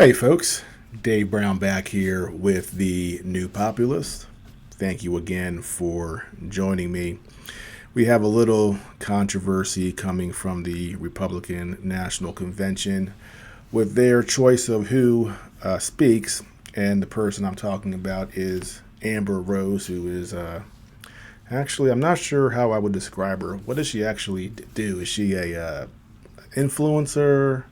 Hey folks, Dave Brown back here with the New Populist. Thank you again for joining me. We have a little controversy coming from the Republican National Convention with their choice of who speaks, and the person I'm talking about is Amber Rose, who is actually, I'm not sure how I would describe her. What does she actually do? Is she a influencer?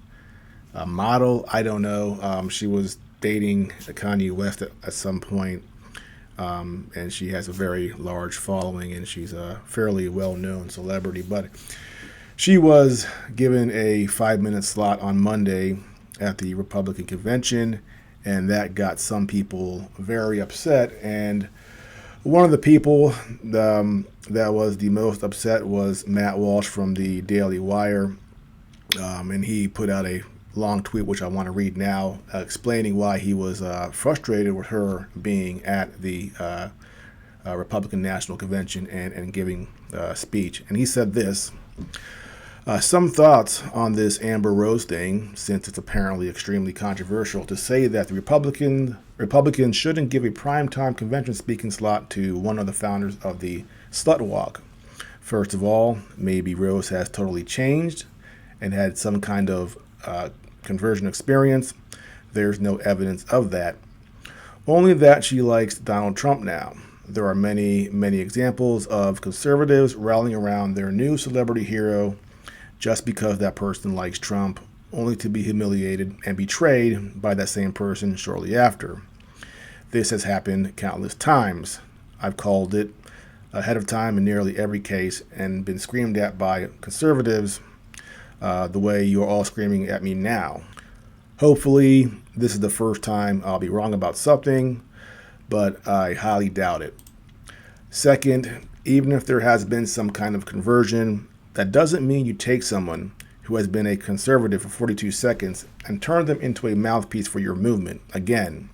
A model. I don't know. She was dating Kanye West at some point, and she has a very large following, and she's a fairly well-known celebrity. But she was given a 5-minute slot on Monday at the Republican convention, and that got some people very upset. And one of the people that was the most upset was Matt Walsh from the Daily Wire, and he put out a long tweet, which I want to read now, explaining why he was frustrated with her being at the Republican National Convention and giving a speech. And he said this: some thoughts on this Amber Rose thing, since it's apparently extremely controversial, to say that the Republicans shouldn't give a primetime convention speaking slot to one of the founders of the Slut Walk. First of all, maybe Rose has totally changed and had some kind of conversion experience. There's no evidence of that. Only that she likes Donald Trump now. There are many, many examples of conservatives rallying around their new celebrity hero just because that person likes Trump, only to be humiliated and betrayed by that same person shortly after. This has happened countless times. I've called it ahead of time in nearly every case and been screamed at by conservatives the way you're all screaming at me now. Hopefully, this is the first time I'll be wrong about something, but I highly doubt it. Second, even if there has been some kind of conversion, that doesn't mean you take someone who has been a conservative for 42 seconds and turn them into a mouthpiece for your movement. Again,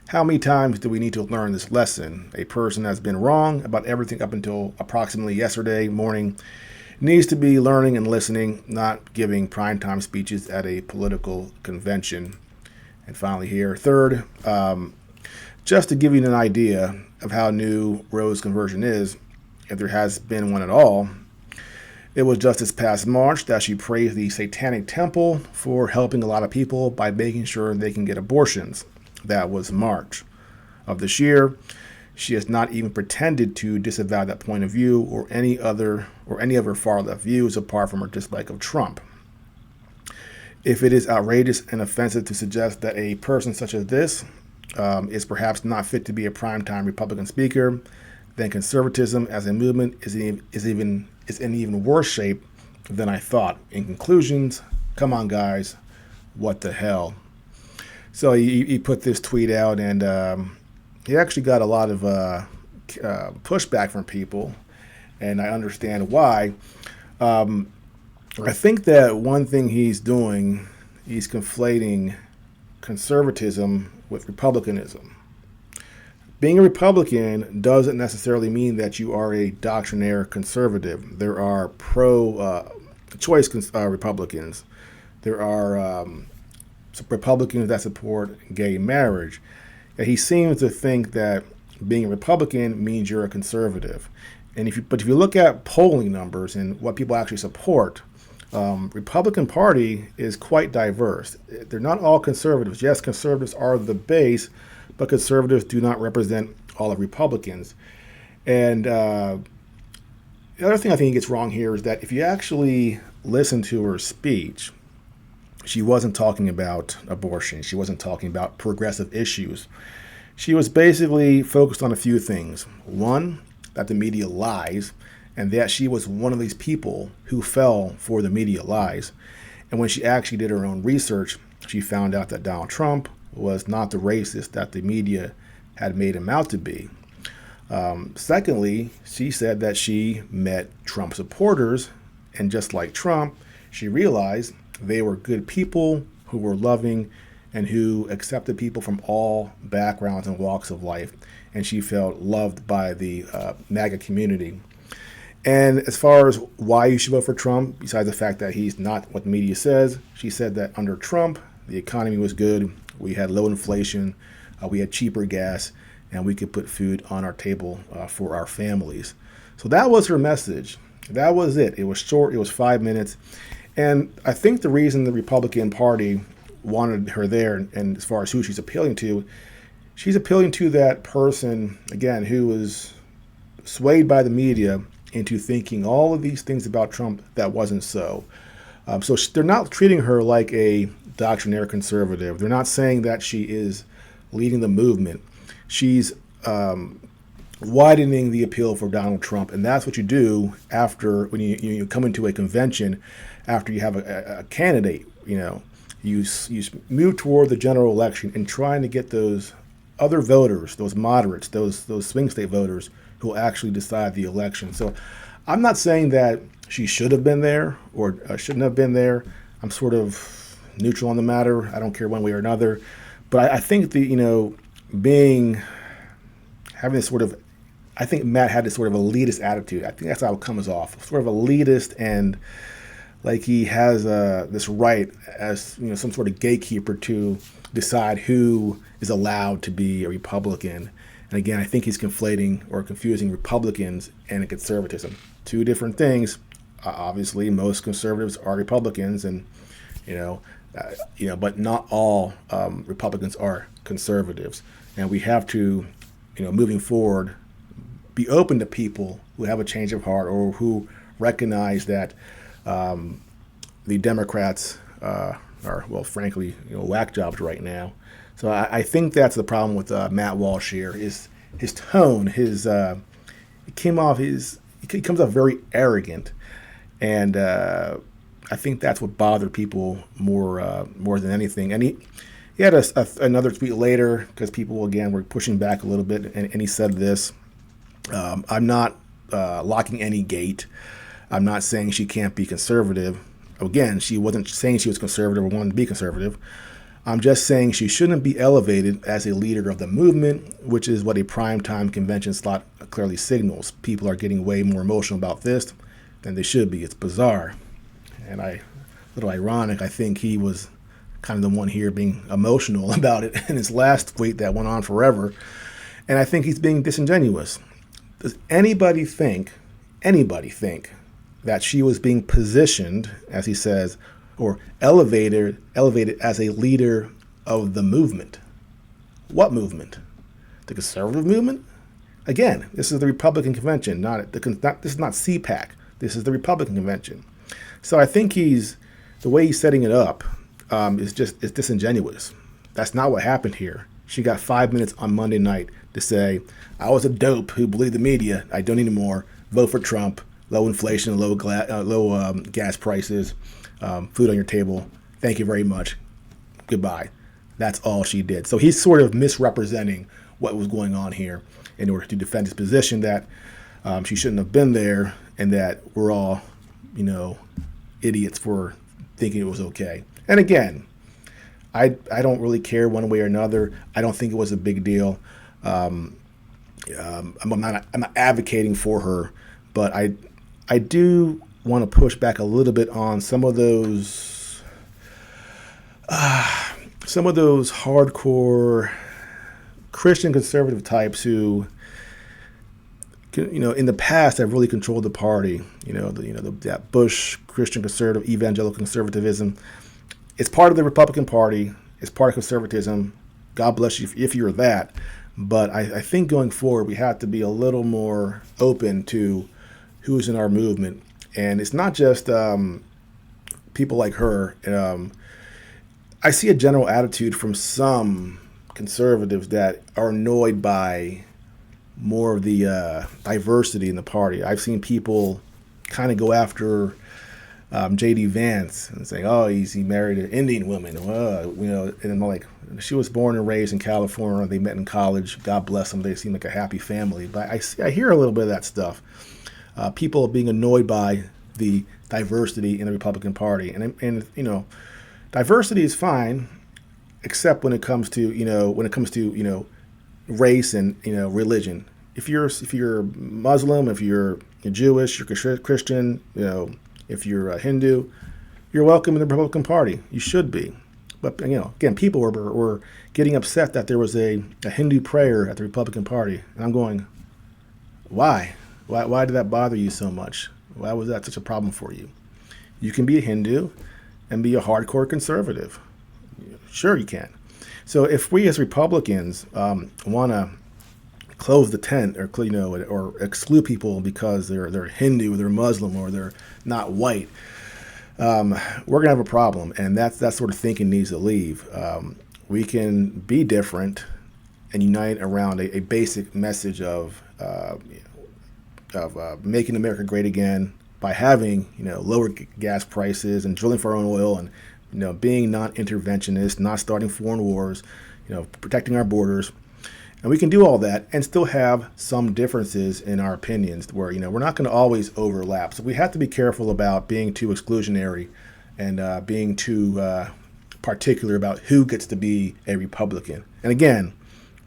how many times do we need to learn this lesson? A person has been wrong about everything up until approximately yesterday morning needs to be learning and listening, not giving primetime speeches at a political convention. And finally here, third, just to give you an idea of how new Rose's conversion is, if there has been one at all, it was just this past March that she praised the Satanic Temple for helping a lot of people by making sure they can get abortions. That was March of this year. She has not even pretended to disavow that point of view or any of her far left views apart from her dislike of Trump. If it is outrageous and offensive to suggest that a person such as this is perhaps not fit to be a primetime Republican speaker, then conservatism as a movement is in even worse shape than I thought. In conclusions, come on guys, what the hell? So he put this tweet out, and he actually got a lot of pushback from people, and I understand why. I think that one thing he's doing, he's conflating conservatism with republicanism. Being a Republican doesn't necessarily mean that you are a doctrinaire conservative. There are pro-choice Republicans. There are Republicans that support gay marriage. He seems to think that being a Republican means you're a conservative. And if you look at polling numbers and what people actually support, Republican Party is quite diverse. They're not all conservatives. Yes, conservatives are the base, but conservatives do not represent all of Republicans. And the other thing I think he gets wrong here is that if you actually listen to her speech, she wasn't talking about abortion. She wasn't talking about progressive issues. She was basically focused on a few things. One, that the media lies, and that she was one of these people who fell for the media lies. And when she actually did her own research, she found out that Donald Trump was not the racist that the media had made him out to be. Secondly, she said that she met Trump supporters, and just like Trump, she realized they were good people who were loving and who accepted people from all backgrounds and walks of life. And she felt loved by the MAGA community. And as far as why you should vote for Trump, besides the fact that he's not what the media says, she said that under Trump, the economy was good, We had low inflation, we had cheaper gas, and we could put food on our table for our families. So that was her message. That was it. It was short. It was 5 minutes. And I think the reason the Republican Party wanted her there, and as far as who she's appealing to that person, again, who was swayed by the media into thinking all of these things about Trump that wasn't so. So they're not treating her like a doctrinaire conservative. They're not saying that she is leading the movement. She's widening the appeal for Donald Trump, and that's what you do after when you come into a convention, after you have a candidate. You move toward the general election and trying to get those other voters, those moderates, those swing state voters who will actually decide the election. So I'm not saying that she should have been there or shouldn't have been there. I'm sort of neutral on the matter. I don't care one way or another. But I think having this sort of, I think Matt had this sort of elitist attitude. I think that's how it comes off, sort of elitist, and like he has this right as some sort of gatekeeper to decide who is allowed to be a Republican. And again, I think he's conflating or confusing Republicans and conservatism. Two different things. Obviously, most conservatives are Republicans, and but not all Republicans are conservatives. And we have to, moving forward, be open to people who have a change of heart or who recognize that the Democrats are, well, frankly, whack jobs right now. So I think that's the problem with Matt Walsh here. Is his tone, he comes off very arrogant, and I think that's what bothered people more than anything. And he had another tweet later because people again were pushing back a little bit, and he said this: "I'm not locking any gate. I'm not saying she can't be conservative. Again, she wasn't saying she was conservative or wanted to be conservative. I'm just saying she shouldn't be elevated as a leader of the movement, which is what a primetime convention slot clearly signals. People are getting way more emotional about this than they should be. It's bizarre." And a little ironic, I think he was kind of the one here being emotional about it in his last tweet that went on forever. And I think he's being disingenuous. Does anybody think that she was being positioned, as he says, or elevated as a leader of the movement? What movement? The conservative movement? Again, this is the Republican convention, this is not CPAC. This is the Republican convention. So I think the way he's setting it up is disingenuous. That's not what happened here. She got 5 minutes on Monday night to say, "I was a dope who believed the media. I don't anymore. Vote for Trump. Low inflation, low gas prices, food on your table. Thank you very much. Goodbye." That's all she did. So he's sort of misrepresenting what was going on here in order to defend his position that she shouldn't have been there and that we're all, idiots for thinking it was okay. And again, I don't really care one way or another. I don't think it was a big deal. I'm not advocating for her, but I do want to push back a little bit on some of those hardcore Christian conservative types who, in the past have really controlled the party. That Bush Christian conservative evangelical conservatism. It's part of the Republican Party. It's part of conservatism. God bless you if you're that. But I think going forward, we have to be a little more open to who's in our movement. And it's not just people like her. I see a general attitude from some conservatives that are annoyed by more of the diversity in the party. I've seen people kind of go after J.D. Vance and saying, "Oh, he married an Indian woman." And I'm like, she was born and raised in California. They met in college. God bless them. They seem like a happy family. But I hear a little bit of that stuff. People being annoyed by the diversity in the Republican Party, and diversity is fine, except when it comes to race and religion. If you're Muslim, if you're Jewish, you're Christian, if you're a Hindu, you're welcome in the Republican Party. You should be. But again, people were getting upset that there was a Hindu prayer at the Republican Party, and I'm going, why? Why did that bother you so much? Why was that such a problem for you? You can be a Hindu and be a hardcore conservative. Sure, you can. So if we as Republicans want to close the tent, or exclude people because they're Hindu, they're Muslim, or they're not white, we're gonna have a problem, and that sort of thinking needs to leave. We can be different and unite around a basic message of making America great again by having lower gas prices and drilling for our own oil, and being non-interventionist, not starting foreign wars, protecting our borders. And we can do all that and still have some differences in our opinions where, we're not going to always overlap. So we have to be careful about being too exclusionary and being too particular about who gets to be a Republican. And again,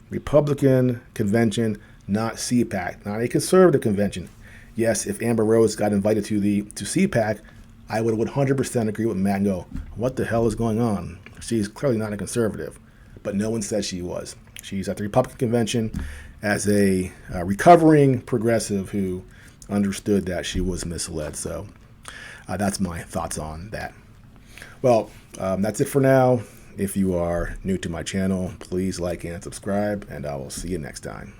Republican convention, not CPAC, not a conservative convention. Yes, if Amber Rose got invited to CPAC, I would 100% agree with Matt and go, what the hell is going on? She's clearly not a conservative, but no one said she was. She's at the Republican convention as a recovering progressive who understood that she was misled. So that's my thoughts on that. Well, that's it for now. If you are new to my channel, please like and subscribe, and I will see you next time.